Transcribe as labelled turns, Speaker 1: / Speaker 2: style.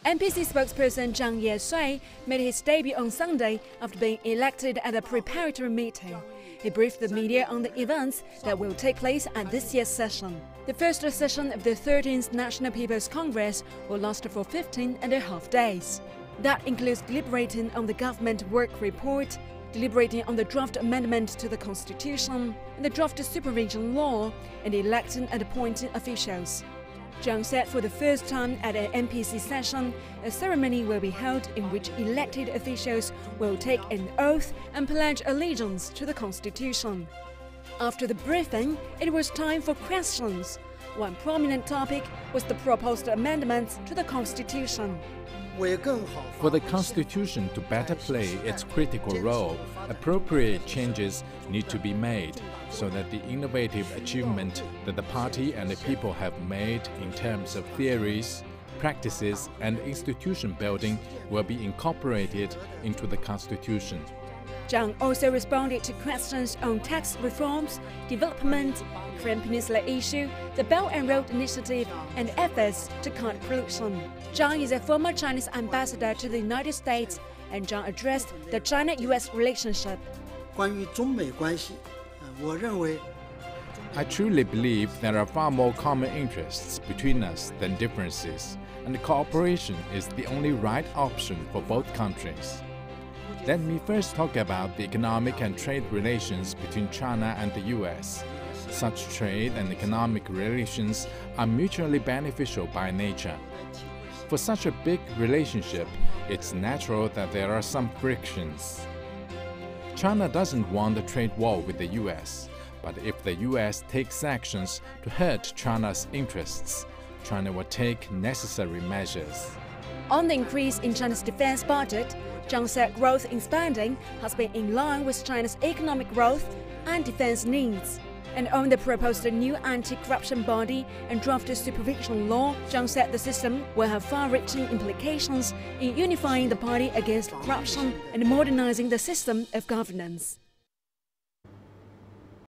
Speaker 1: NPC spokesperson Zhang Yeshui made his debut on Sunday after being elected at a preparatory meeting. He briefed the media on the events that will take place at this year's session. The first session of the 13th National People's Congress will last for 15.5 days. That includes deliberating on the government work report, deliberating on the draft amendment to the Constitution, and the draft supervision law, and electing and appointing officials. Zhang said for the first time at an NPC session, a ceremony will be held in which elected officials will take an oath and pledge allegiance to the Constitution. After the briefing, it was time for questions. One prominent topic was the proposed amendments to the Constitution.
Speaker 2: For the Constitution to better play its critical role, appropriate changes need to be made so that the innovative achievement that the party and the people have made in terms of theories, practices, and institution building will be incorporated into the Constitution.
Speaker 1: Zhang also responded to questions on tax reforms, development, Korean Peninsula issue, the Belt and Road Initiative, and efforts to cut pollution. Zhang is a former Chinese ambassador to the United States, and Zhang addressed the China-US relationship.
Speaker 2: I truly believe there are far more common interests between us than differences, and cooperation is the only right option for both countries. Let me first talk about the economic and trade relations between China and the US. Such trade and economic relations are mutually beneficial by nature. For such a big relationship, it's natural that there are some frictions. China doesn't want a trade war with the US, but if the US takes actions to hurt China's interests, China will take necessary measures.
Speaker 1: On the increase in China's defense budget, Zhang said growth in spending has been in line with China's economic growth and defense needs. And on the proposed new anti-corruption body and draft supervision law, Zhang said the system will have far-reaching implications in unifying the party against corruption and modernizing the system of governance.